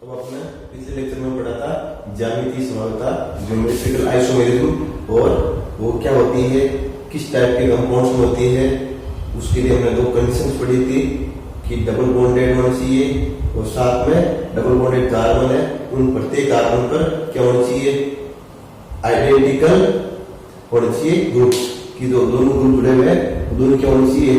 अब अपने पिछले लेक्चर में पढ़ा था ज्यामितीय समानता, ज्योमेट्रिकल आइसोमेरिज्म, और वो क्या होती है, किस टाइप के कंपाउंड्स में होती है। उसके लिए हमने दो कंडीशंस पढ़ी थी कि डबल बॉन्डेड होना चाहिए और साथ में डबल बॉन्डेड कार्बन है, उन प्रत्येक कार्बन पर क्या होना चाहिए, आइडेंटिकल होना चाहिए ग्रुप की। दोनों ग्रुप जुड़े हुए हैं, दोनों क्या होना चाहिए,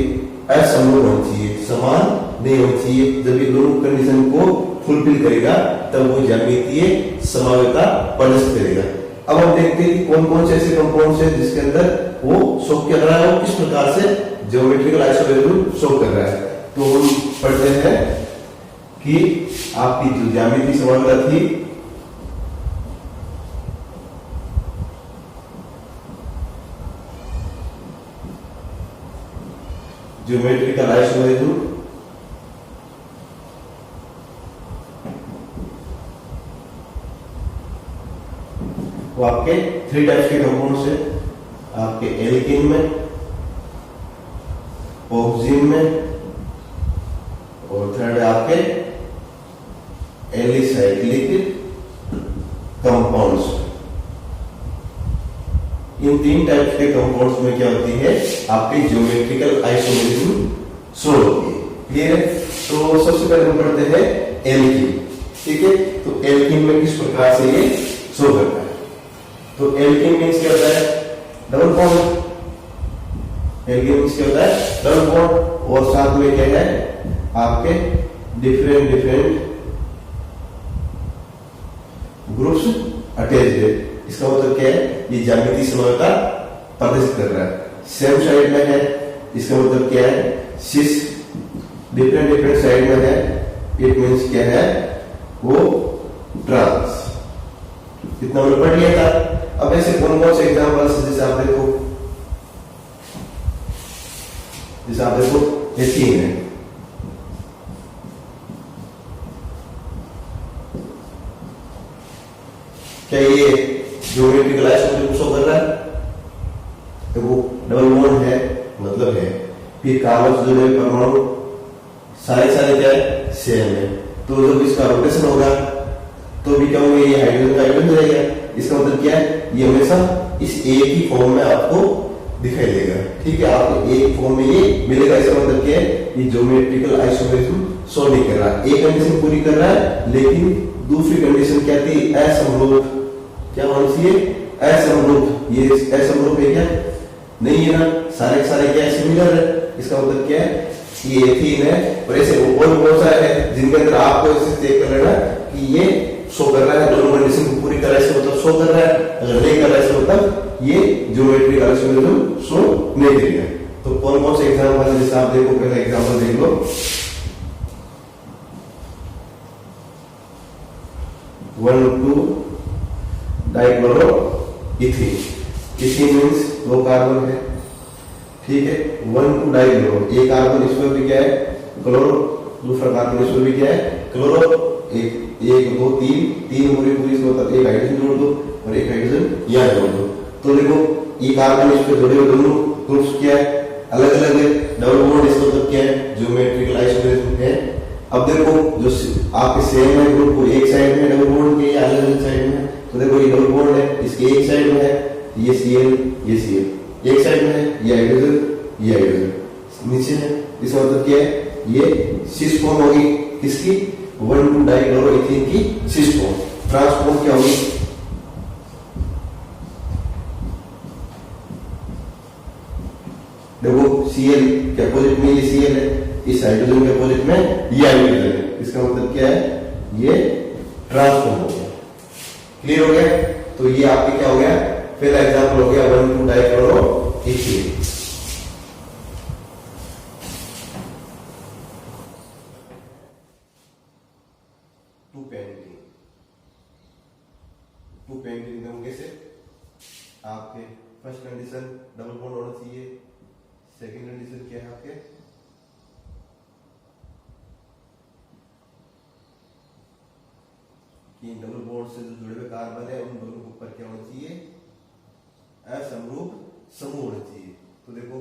असमरूप होना चाहिए, समान नहीं होना चाहिए। जब ये दोनों कंडीशन को फुलफिल करेगा तब वो ज्यामितीय समानता प्रदर्शित करेगा। अब हम देखते हैं कि कौन कौन से ऐसे कंपाउंड्स हैं जिसके अंदर वो शो कर रहा है और किस प्रकार से ज्योमेट्रिकल आइसोमेरिज्म शो कर रहा है। तो हम पढ़ते हैं कि आपकी जो ज्यामितीय समानता थी, ज्योमेट्रिकल आइसोमेरिज्म, वो आपके थ्री टाइप्स के कंपाउंड्स है, आपके एल्कीन में, ऑक्सीजन में, और थर्ड है आपके एलिसाइक्लिक कंपाउंड्स। इन तीन टाइप्स के कंपाउंड्स में क्या होती है, आपकी ज्योमेट्रिकल आइसोमेरिज्म शो होती है। क्लियर है? तो सबसे पहले हम पढ़ते हैं एल्कीन। ठीक है, तो एल्कीन में किस प्रकार से ये शो करता है। तो एल्कीन मींस क्या होता है, डबल बॉन्ड। एल्कीन मींस क्या होता है, डबल बॉन्ड, और साथ में क्या है, आपके डिफरेंट ग्रुप्स अटैच्ड है। इसका मतलब क्या है, ये ज्यामितीय समानता प्रदर्शित कर रहा है। सेम साइड में है, इसका मतलब क्या है, सिस डिफरेंट साइड में है, इट मींस क्या है, वो ट्रांस। इतना हमने पढ़ लिया था। अब ऐसे कौन कौन से एग्जाम्पल, जैसे आप देखो, ये तीन है, क्या ये ज्योमेट्रिकल आइसोमेरिज्म शो कर रहा है? देखो डबल बॉन्ड है, मतलब है, फिर कार्बन से जुड़े परमाणु सारे क्या है, सेम है। तो जब इसका रोटेशन होगा तो भी क्या होगा, ये हाइड्रोजन रहेगा। इसका मतलब क्या है, ये हमेशा इस एक ही फॉर्म में आपको दिखाई देगा। ठीक है, आपको एक फॉर्म में ये मिलेगा। इसका मतलब क्या है, ये ज्योमेट्रिकल आइसोमेरिज्म शो नहीं कर रहा है। एक कंडीशन पूरी कर रहा है, लेकिन दूसरी कंडीशन क्या थी, असमरूप। क्या होना चाहिए, असमरूप। ये असमरूप है क्या, नहीं है ना, सारे क्या सिमिलर है। इसका मतलब क्या है, ये एथीन है, और ऐसे और बहुत सारे हैं जिनके अंदर आपको इसे चेक कर लेना कि ये शो कर रहा है, दोनों कंडीशन को पूरी तरह से मतलब शो कर रहा है। अगर नहीं कर रहा है मतलब ये ज्योमेट्रिकल आइसोमेरिज्म शो नहीं करेगा। तो कौन कौन से एग्जांपल है, जैसे आप देखो, पहला एग्जांपल देख लो, 1,2 डाइक्लोरोइथीन। इथीन मींस दो कार्बन है, ठीक है, 1,2 डाइक्लोरो, एक कार्बन इसमें भी क्या है, क्लोरो, दूसरा कार्बन इसमें भी क्या है, क्लोरो। एक दो तीन पूरी इसमें, मतलब एक हाइड्रोजन जोड़ दो और एक हाइड्रोजन यहाँ जोड़ दो। तो देखो ये कार्बन इस पे जुड़े हुए दोनों ग्रुप्स क्या है, अलग अलग है। डबल बॉन्ड इसका मतलब क्या है, ज्योमेट्रिकल आइसोमेरिज्म है। अब देखो जो आपके सेम है ग्रुप, को एक साइड में डबल बॉन्ड के, अलग अलग साइड में। तो देखो ये डबल बॉन्ड है, इसके एक साइड में है ये Cl, ये Cl, एक साइड में है ये हाइड्रोजन, ये हाइड्रोजन नीचे है। इसका मतलब क्या है, ये सिस फॉर्म होगी किसकी, 1,2 डाइक्लोरोइथीन की सिस फॉर्म। ट्रांसफॉर्म क्या होगी, देखो Cl के अपोजिट में ये Cl है, इस हाइड्रोजन के अपोजिट में ये हाइड्रोजन है। इसका मतलब क्या है, ये ट्रांसफॉर्म हो गया। क्लियर हो गया? तो ये आपके क्या हो गया, पहला एग्जांपल हो गया 1,2 डाइक्लोरोइथीन। टू पेंटिंग होंगे से आपके फर्स्ट कंडीशन डबल बॉन्ड होना चाहिए। सेकंड कंडीशन क्या है आपके, कि डबल बॉन्ड से जो जुड़े हुए कार्बन है उन दोनों के ऊपर क्या होना चाहिए, असमरूप समूह होना चाहिए। तो देखो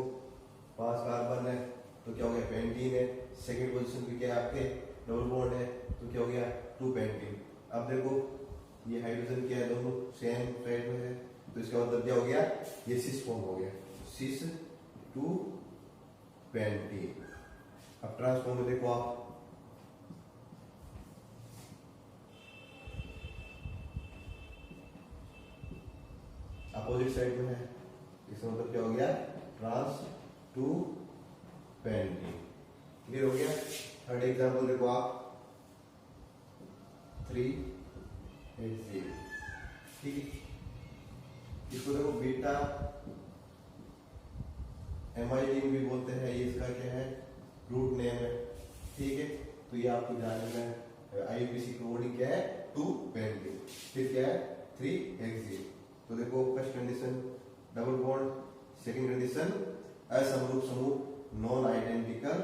5 कार्बन है तो क्या हो गया, पेंटीन है। सेकंड पोजीशन पे क्या है आपके, डबल बॉन्ड है तो क्या हो गया 2 पेंटीन। अब देखो ये हाइड्रोजन क्या है, दोनों सेम साइड में है, तो इसका मतलब क्या हो गया, ये सिस फॉर्म हो गया, सिस 2 पेंटीन। अब ट्रांसफॉर्म में देखो आप, अपोजिट साइड में है, इसका मतलब क्या हो गया ट्रांस 2 पेंटीन। क्लियर हो गया। थर्ड एग्जांपल देखो आप 3HCl, ठीक है। इसको देखो बीटा एमाइलिन भी बोलते हैं, ये इसका क्या है रूट नेम है, ठीक है। तो ये आपको जानना है, आईयूपीएसी कोडिंग क्या है 2 पेंटीन, फिर क्या है 3HCl। तो देखो first condition double bond, second condition असमरूप समूह नॉन आइडेंटिकल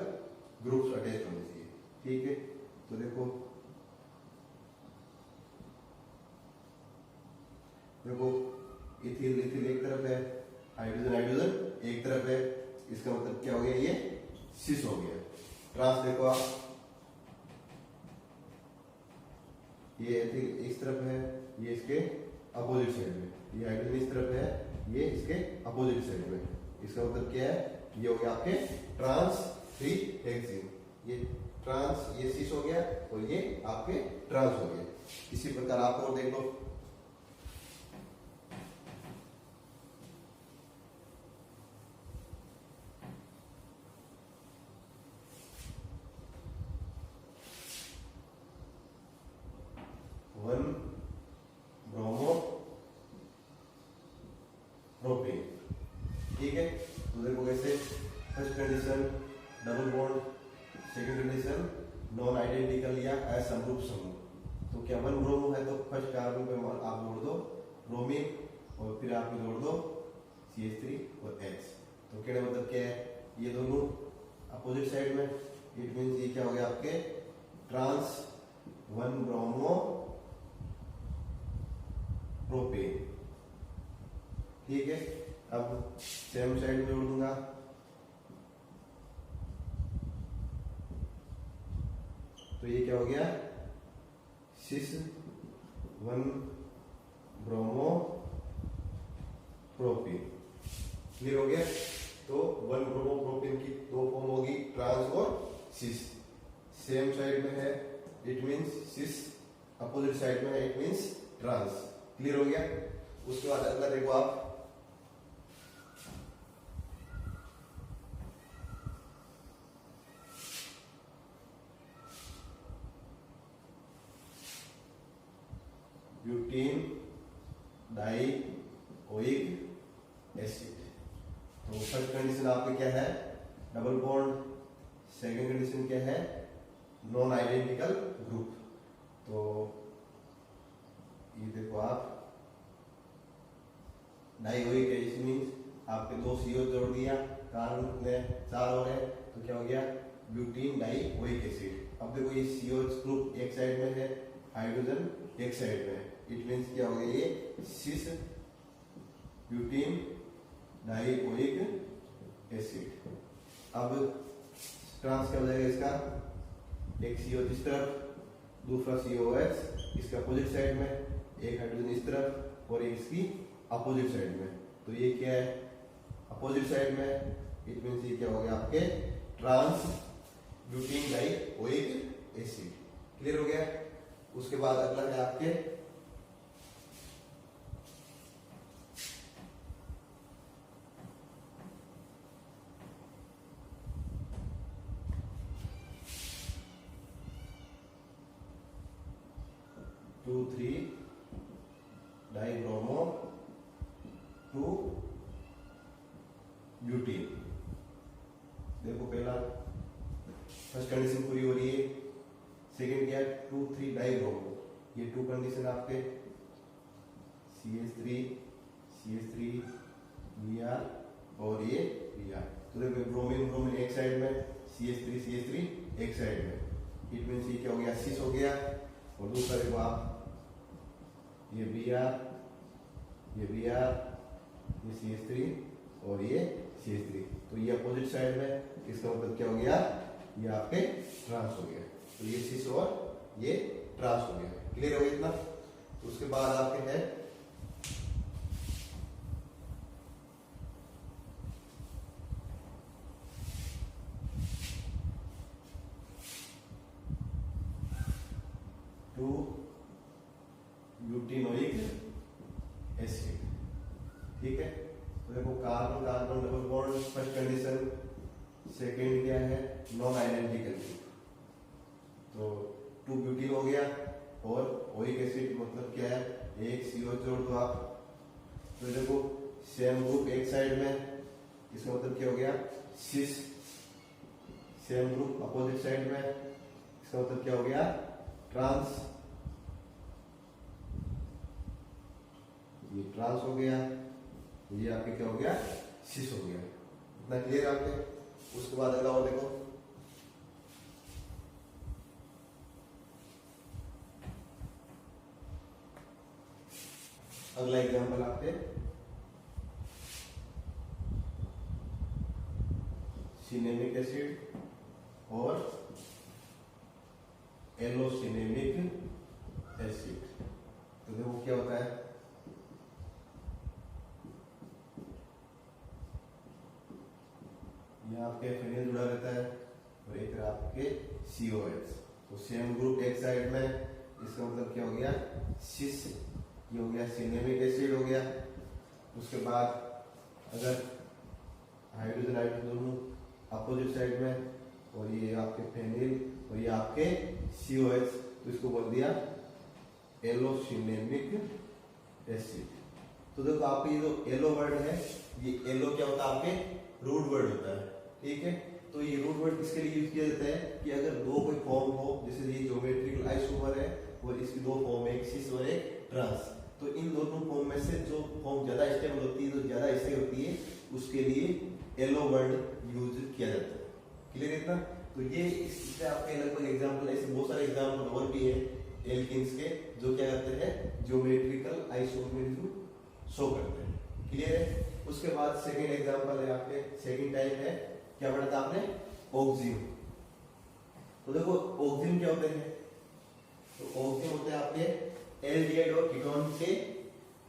ग्रुप्स अटैच होने चाहिए, ठीक है। तो देखो इथिल इथिल एक तरफ है, हाइड्रोजन हाइड्रोजन एक तरफ है, इसका मतलब क्या हो गया, ये सिस हो गया। ट्रांस देखो आप, ये एथिल इस तरफ है, ये इसके अपोजिट साइड में, ये हाइड्रोजन इस तरफ है, ये इसके अपोजिट साइड में, इसका मतलब क्या है, ये हो गया आपके ट्रांस 3HCl। ये ट्रांस, ये सिस हो गया और ये आपके ट्रांस हो गया। इसी प्रकार आप और देख लो, वन ब्रोमो प्रोपेन, ठीक है। तो देखो कैसे, first condition double bond, second condition non identical या असमरूप समूह। तो क्या वन ब्रोमो है तो फर्स्ट कार्बन पे आप जोड़ दो ब्रोमीन और फिर आप जोड़ दो CH3 और H। तो क्या मतलब क्या है, ये दोनों अपोजिट साइड में, इट मींस ये क्या हो गया आपके ट्रांस 1 ब्रोमो प्रोपेन, ठीक है। अब सेम साइड में जोड़ दूंगा, तो ये क्या हो गया सिस 1 ब्रोमो प्रोपेन। क्लियर हो गया। तो 1 ब्रोमो प्रोपेन की दो फॉर्म होगी, ट्रांस और सिस। सेम साइड में है it means cis, opposite side में है इट मींस ट्रांस। क्लियर हो गया। उसके बाद अगला देखो आप, ब्यूटेन डाइओइक एसिड। तो फर्स्ट कंडीशन आपके क्या है डबल बॉन्ड, सेकंड कंडीशन क्या है नॉन आइडेंटिकल ग्रुप। तो ये देखो आप डाइओइक एसिड मींस आपके 2 CO जोड़ दिया, कार्बन में 4 और है, तो क्या हो गया ब्यूटीन डाइओइक एसिड। अब देखो ये CO ग्रुप एक साइड में है, हाइड्रोजन एक साइड में है, इट मींस क्या हो गया ये सिस ब्यूटीन डाइओइक एसिड। अब ट्रांस क्या हो जाएगा इसका, एक CO इस तरफ, दूसरा COH इसका अपोजिट साइड में, एक हाइड्रोजन इस तरफ और एक इसकी अपोजिट साइड में। तो ये क्या है अपोजिट साइड में, इट मींस ये क्या हो गया आपके trans butene dioic acid. Clear हो गया। उसके बाद अगला है आपके टू थ्री डाइब्रोमो 2 ब्यूटीन। देखो पहला फर्स्ट कंडीशन पूरी हो रही है, सेकेंड क्या है 2,3 डाइब्रोमो। ये 2 कंडीशन आपके CH3 Br और ये Br। तो देखो ब्रोमीन ब्रोमीन एक साइड में, CH3 एक साइड में, इट मींस ये क्या हो गया सिस हो गया। और दूसरा देखो आप ये Br, ये CH3 और ये CH3, तो ये अपोजिट साइड में, इसका मतलब क्या हो गया ये आपके ट्रांस हो गया। तो ये सिस और ये ट्रांस हो गया। क्लियर हो गया इतना? तो उसके बाद आपके है 2 ब्यूटेनोइक एसिड। ठीक है, तो देखो carbon carbon double bond first condition, second क्या है नॉन आइडेंटिकल ग्रुप, तो 2 ब्यूटीन हो गया और ओइक एसिड मतलब क्या है एक CO जोड़ दो आप, तो देखो सेम ग्रुप एक साइड में, इसका मतलब क्या हो गया सिस, सेम ग्रुप अपोजिट साइड में, इसका मतलब क्या हो गया ट्रांस, ये ट्रांस हो गया, ये आपके क्या हो गया सिस हो गया। इतना क्लियर आपके? उसके बाद अगला और देखो, अगला एग्जांपल आपके सिनेमिक एसिड और एलोसिनेमिक एसिड। तो देखो क्या होता है, ये आपके फिनिल जुड़ा रहता है और एक आपके COH, तो सेम ग्रुप एक साइड में, इसका मतलब क्या हो गया सिस, ये हो गया सिनेमिक एसिड हो गया। उसके बाद अगर हाइड्रोजन हाइड्रोजन दोनों अपोजिट साइड में और ये आपके फेनिल और ये आपके COH, तो इसको बोल दिया एलोसिनेमिक एसिड। तो देखो आपके ये जो एलो वर्ड है, ये एलो क्या होता है आपके रूट वर्ड होता है। ठीक है, तो ये रूट वर्ड किसके लिए यूज किया जाता है कि अगर दो कोई फॉर्म हो, जैसे ये ज्योमेट्रिकल आइसोमर है और इसकी दो फॉर्म है, एक सिस और एक ट्रांस, तो इन दोनों फॉर्म में से जो फॉर्म ज्यादा स्टेबल होती है, जो ज्यादा ऐसे होती है, उसके लिए एलो वर्ड यूज किया जाता है। क्लियर इतना? तो ये इससे आपके लगभग एग्जांपल, ऐसे बहुत सारे एग्जांपल और भी है एल्किन्स के जो क्या करते हैं ज्योमेट्रिकल आइसोमरिज्म शो करते हैं। क्लियर है? उसके बाद सेकंड एग्जांपल है आपके, सेकंड टाइप है, क्या पढ़ा था आपने ऑक्सिम। तो देखो ऑक्सिम क्या होते हैं, तो ऑक्सिम होते हैं आपके एल्डिहाइड और कीटोन से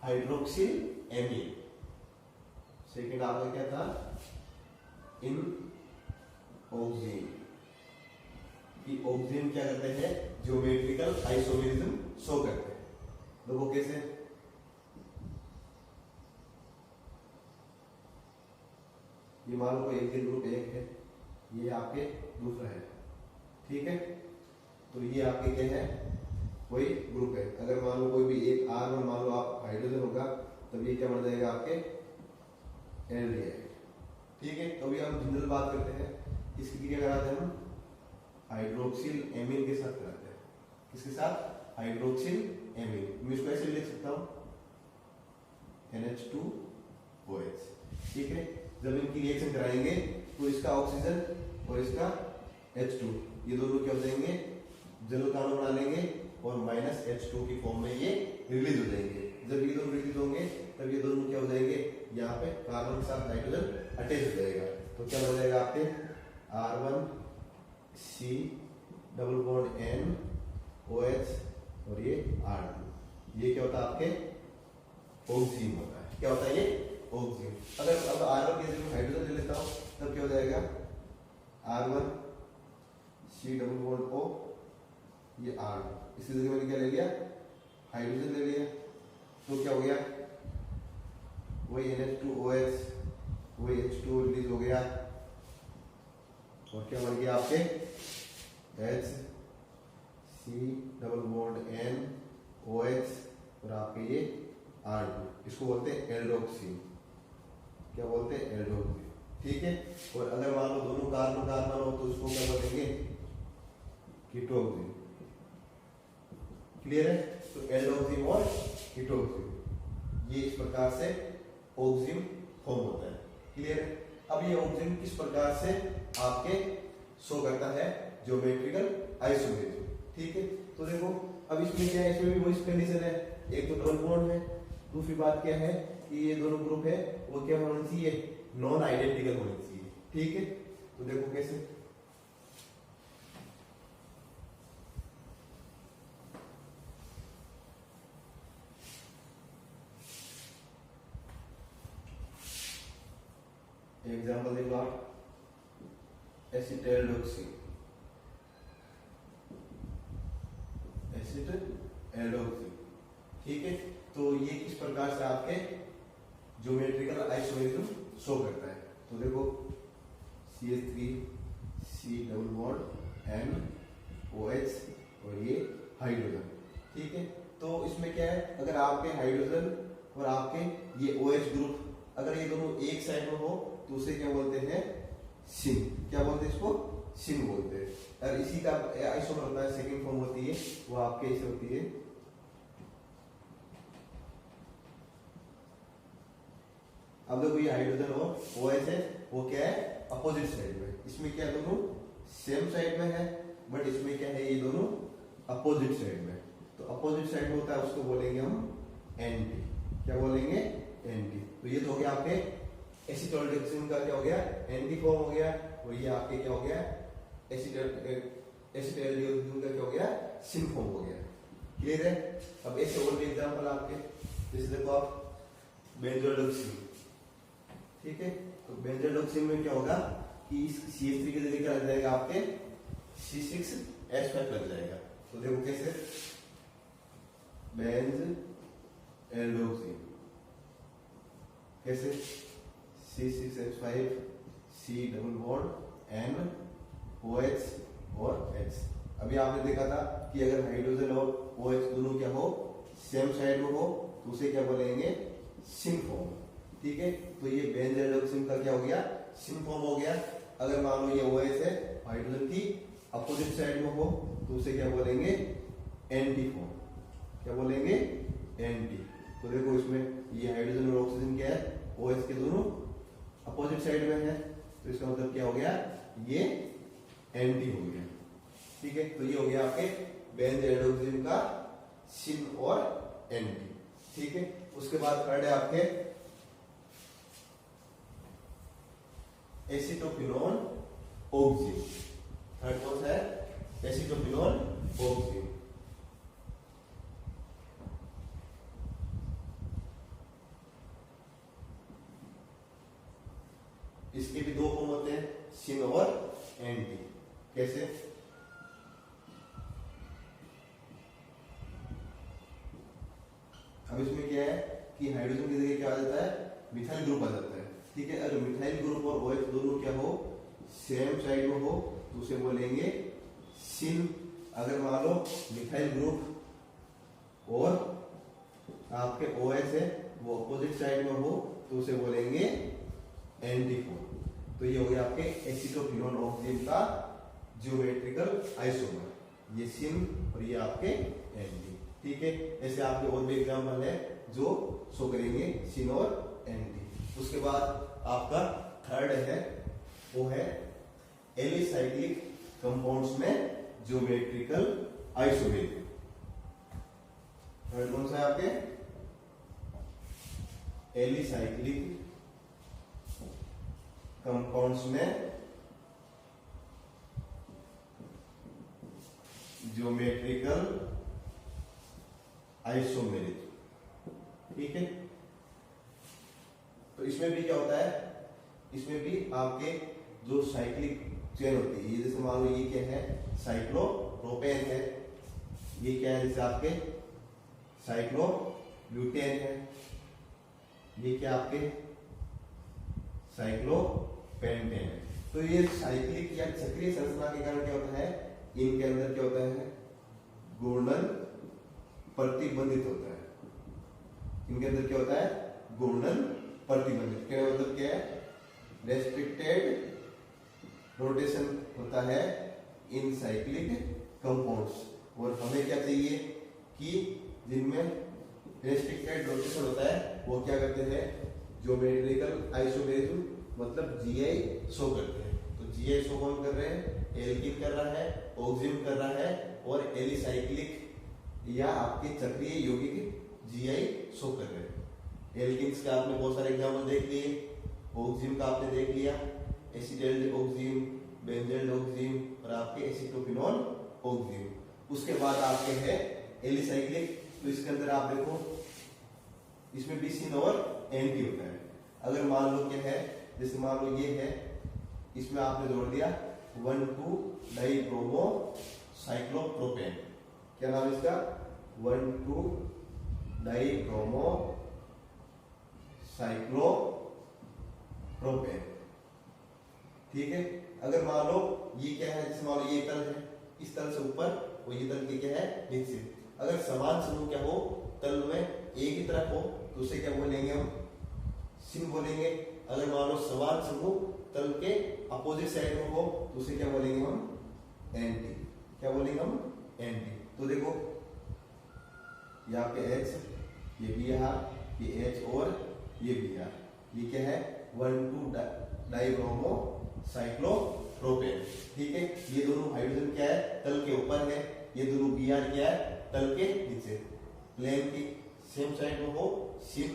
हाइड्रोक्सिल एमीन। सेकंड आपका क्या था इन ऑक्सिम, कि ऑक्सिम क्या करते हैं ज्योमेट्रिकल आइसोमरिज्म शो करते हैं। देखो कैसे, ये मान लो एक ग्रुप एक है, ये आपके दूसरा है। ठीक है, तो ये आपके क्या है कोई ग्रुप है, अगर मान लो कोई भी एक R1 मान लो आप हाइड्रोजन होगा, तब ये क्या बन जाएगा आपके एल्डिहाइड। ठीक है, तो अभी हम जनरल बात करते हैं, इसकी क्रिया कराते हैं हम हाइड्रोक्सिल एमीन के साथ कराते हैं। किसके साथ? Hydroxyl amine. मैं इसको ऐसे लिख सकता हूं NH2OH। ठीक है, जब इनकी रिएक्शन कराएंगे तो इसका ऑक्सीजन और इसका H2 ये दोनों क्या हो जाएंगे जल अणु बना लेंगे और -H2 की फॉर्म में ये रिलीज हो जाएंगे। जब ये दोनों रिलीज होंगे तब ये दोनों क्या हो जाएंगे, यहाँ पे कार्बन के साथ नाइट्रोजन अटैच हो जाएगा, तो क्या हो जाएगा आपके R1C डबल बॉन्ड NOH और ये R2। ये क्या होता है आपके ऑक्सीजन होता है। क्या होता है ये ऑक्सीजन। अगर अब R1 की जगह हाइड्रोजन ले लेता हूं तब क्या हो जाएगा R1C डबल बॉन्ड O, ये R2, इसकी जगह मैंने क्या ले लिया हाइड्रोजन ले लिया, तो क्या हो गया वही NH2OH, वही H2 रिलीज हो गया और क्या बन गया आपके HC डबल बॉन्ड NOH और आपके ये R2, इसको बोलते हैं एल्डोक्सिन। क्या बोलते हैं एल्डोक्सिन। ठीक है, और अगर मान लो दोनों कार्बन कार्बन हो तो इसको क्या बोलेंगे कीटोक्सिन। क्लियर है? तो एल्डोक्सिन और कीटोक्सिन, ये इस प्रकार से ऑक्सिन फॉर्म होता है। क्लियर है? अब ये ऑक्सिन किस प्रकार से आपके शो करता है ज्योमेट्रिकल आइसोमरिज्म। ठीक है, तो देखो अब इसमें क्या है, इसमें भी वही कंडीशन है, एक तो डबल बॉन्ड है, दूसरी बात क्या है कि ये दोनों ग्रुप है वो क्या होना चाहिए नॉन आइडेंटिकल होने चाहिए। ठीक है, तो देखो कैसे, एग्जाम्पल देखो आप, एसिटाइलडोक्सी, एसिटाइलडोक्सी, ठीक है। तो ये किस प्रकार से आपके ज्योमेट्रिकल आइसोमेरिज्म शो करता है। तो देखो CH3 C double bond NOH और ये हाइड्रोजन, ठीक है। तो इसमें क्या है, अगर आपके हाइड्रोजन और आपके ये OH ग्रुप अगर ये दोनों एक साइड में हो तो उसे क्या बोलते हैं, सिन। क्या बोलते हैं इसको, सिन बोलते हैं। और इसी का आइसोमर होता है, सेकंड फॉर्म होती है वो आपके ऐसे होती है, अब देखो ये हाइड्रोजन और OH है, वो क्या है, अपोजिट साइड में। इसमें क्या दोनों सेम साइड में है, बट इसमें क्या है, ये दोनों अपोजिट साइड में। तो अपोजिट साइड में होता है, उसको बोलेंगे हम एंटी। क्या बोलेंगे, एंटी। तो ये तो हो गया आपके एसिटाइलडोक्सिन का क्या हो गया, एंटी फॉर्म हो गया। और ये आपके क्या हो गया, एसिटाइलडोक्सिन का क्या हो गया, सिन फॉर्म हो गया। क्लियर है। अब ऐसे और भी एग्जांपल आपके, जैसे देखो आप बेंजोडोक्सिन, ठीक है। तो बेंजोडोक्सिन में क्या होगा कि इस CH3 की जगह क्या लग जाएगा, आपके C6H5 लग जाएगा। तो देखो कैसे, बेंजोडोक्सिन कैसे, C6H5 C double bond NOH और H। अभी आपने देखा था कि अगर हाइड्रोजन और OH दोनों क्या हो, सेम साइड में हो, तो उसे क्या बोलेंगे, सिन फॉर्म, ठीक है। तो ये बेंजोडोक्सिन का क्या हो गया, सिन फॉर्म हो गया। अगर मान लो ये OH है, हाइड्रोजन की अपोजिट साइड में हो, तो उसे क्या बोलेंगे, एंटी फॉर्म। क्या बोलेंगे, एंटी। तो देखो इसमें ये हाइड्रोजन और ऑक्सीजन क्या है, OH के दोनों अपोजिट साइड में है, तो इसका मतलब क्या हो गया, ये एंटी हो गया, ठीक है। तो ये हो गया आपके बेंजोडोक्सिन का सिन और एंटी, ठीक है। उसके बाद थर्ड है आपके एसिटोक्विनोन ऑक्सिन। थर्ड कौन सा है, एसिटोक्विनोन ऑक्सिन। इसके भी दो फॉर्म होते हैं, सिन और एंटी। कैसे, अब इसमें क्या है कि हाइड्रोजन की जगह क्या आ जाता है, मिथाइल ग्रुप आ जाता है, ठीक है। अगर मिथाइल ग्रुप और OH दोनों क्या हो, सेम साइड में हो, तो उसे बोलेंगे सिन। अगर मान लो मिथाइल ग्रुप और आपके OH है वो अपोजिट साइड में हो, तो उसे बोलेंगे एंटी फॉर्म। तो ये हो गया आपके एसिटोक्विनोन ऑक्सिन का ज्योमेट्रिकल आइसोमर, ये सिन और ये आपके एंटी, ठीक है। ऐसे आपके और भी एग्जाम्पल है जो शो करेंगे सिन और एंटी। उसके बाद आपका थर्ड है, वो है एलिसाइक्लिक कंपाउंड्स में ज्योमेट्रिकल आइसोमेरिज्म। थर्ड कौन सा है आपके, एलिसाइक्लिक कंपाउंड्स में ज्योमेट्रिकल आइसोमेरिज्म, ठीक है। तो इसमें भी क्या होता है, इसमें भी आपके जो साइक्लिक चेन होती है, जैसे मान लो ये क्या है, साइक्लोप्रोपेन है, ये क्या है, जैसे आपके साइक्लोब्यूटेन है, ये क्या आपके साइक्लोपेंटेन है। तो ये साइक्लिक या चक्रीय संरचना के कारण क्या होता है, इनके अंदर क्या होता है, घूर्णन प्रतिबंधित होता है। इनके अंदर क्या होता है, घूर्णन प्रतिबंधित। क्या मतलब क्या है, रेस्ट्रिक्टेड रोटेशन होता है इन साइक्लिक कंपाउंड्स। और हमें क्या चाहिए कि जिनमें रेस्ट्रिक्टेड रोटेशन होता है वो क्या करते हैं, ज्योमेट्रिकल आइसोमेरिज्म मतलब GI शो करते हैं। तो GI शो कौन कर रहे हैं, एल्किन कर रहा है, ऑक्सिन कर रहा है, और एलिसाइक्लिक या आपके चक्रीय यौगिक GI शो कर रहे हैं। एल्किन्स का आपने बहुत सारे एग्जाम्पल देख लिए, ऑक्सिन का आपने देख लिया, एसिटाइलडोक्सिन, बेंजोडोक्सिन और आपके एसिटोक्विनोन ऑक्सिन। उसके बाद आपके है एलिसाइक्लिक। तो इसके अंदर आप देखो इसमें भी सिन और एंटी होता है। अगर मान लो क्या है, जैसे मान लो ये है, इसमें आपने जोड़ दिया 1,2 डाइब्रोमो साइक्लोप्रोपेन। क्या नाम है इसका? 1,2 डाइब्रोमो साइक्लोप्रोपेन। ठीक है। अगर मान लो ये क्या है, जैसे मान लो ये तल है, इस तल से ऊपर और ये तल के क्या है नीचे। अगर समान समूह क्या हो, तल में एक ही तरफ हो तो उसे क्या बोलेंगे हम? सिन बोलेंगे। अगर मान लो समान समूह तल के अपोजिट साइड में हो तो उसे क्या बोलेंगे हम? एंटी। क्या बोलेंगे हम? एंटी। तो देखो यहाँ पे H, ये बी आर, ये H और ये बी आर, ये क्या है? 1,2 डाइब्रोमो साइक्लोप्रोपेन। ठीक है। ये दोनों हाइड्रोजन क्या है? तल के ऊपर है। ये दोनों बी आर क्या है? तल के नीचे। प्लेन की सेम साइड में हो सिन,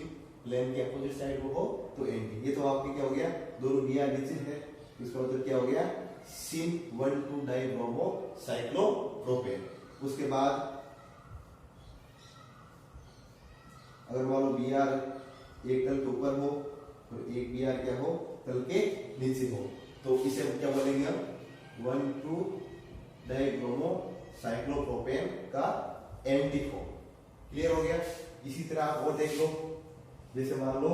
प्लेन के अपोजिट साइड में हो तो एंटी। ये तो आपके क्या हो गया? दोनों बी आर नीचे है, इसका मतलब क्या हो गया? सिन 1,2 डाइब्रोमो साइक्लोप्रोपेन। उसके बाद अगर मान लो बी आर एक तल के ऊपर हो और एक बी आर क्या हो? तल के नीचे हो तो इसे क्या बोलेंगे हम? 1,2 डाइब्रोमो साइक्लोप्रोपेन का एंटी फॉर्म। क्लियर हो गया। इसी तरह आप और देख लो, जैसे मान लो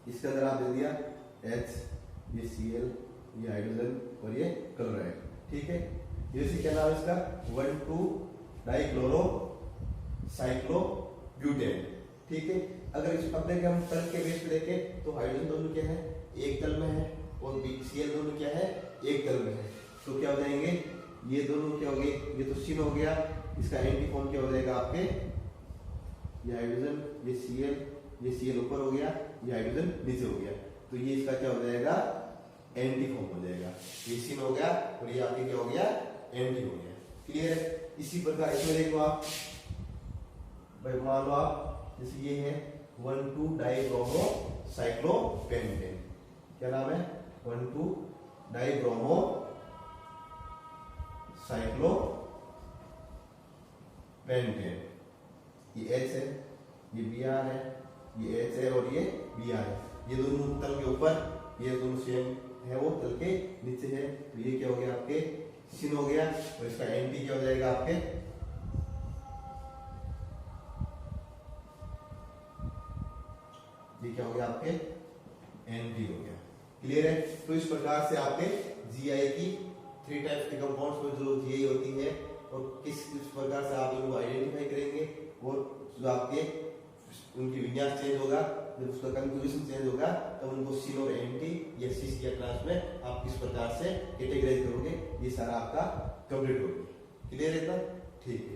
इसका अगर आप दे दिया H, ये Cl, ये हाइड्रोजन और ये क्लोराइड। ठीक है। जैसे क्या नाम है इसका? 1,2 डाइक्लोरो साइक्लोब्यूटेन। ठीक है। अगर इस अपने के हम तल के बेस पे देखें तो हाइड्रोजन दोनों क्या है? एक तल में है और Cl दोनों क्या है? एक तल में है। तो क्या हो जाएंगे? ये दोनों क्या हो गए? ये तो सिन हो गया, इसका एंटी फॉर्म क्या हो जाएगा आपके? ये हाइड्रोजन, ये Cl ऊपर हो गया, ये हाइड्रोजन नीचे हो गया, तो ये इसका क्या हो जाएगा? एंटी फॉर्म हो जाएगा। ये सिन हो गया और ये आपके क्या हो गया? एंटी हो गया। क्लियर है। इसी प्रकार इसमें देखो आप, भाई मान लो आप जैसे ये है 1,2 डाइब्रोमो साइक्लोपेंटेन। क्या नाम है? 1,2 डाइब्रोमो साइक्लोपेंटेन। ये H है, ये Br है, ये H है और ये Br है। ये दोनों तल के ऊपर, ये दोनों सेम है, वो तल के नीचे है, तो ये क्या हो गया आपके? सिन हो गया और इसका एंटी क्या हो जाएगा आपके? ये क्या हो गया आपके? एंटी हो गया। क्लियर है। तो इस प्रकार से आपके जीआई की 3 टाइप्स के कंपाउंड्स में जो जीआई होती है और किस प्रकार से आप इनको आइडेंटिफाई करेंगे और जो आपके उनकी विन्यास चेंज होगा, जब उसका कंफिग्रेशन चेंज होगा तब उनको सिन और एंटी या सिस या ट्रांस में आप किस प्रकार से कैटेगराइज करोगे, ये सारा आपका कंप्लीट होगा। क्लियर है? ठीक है।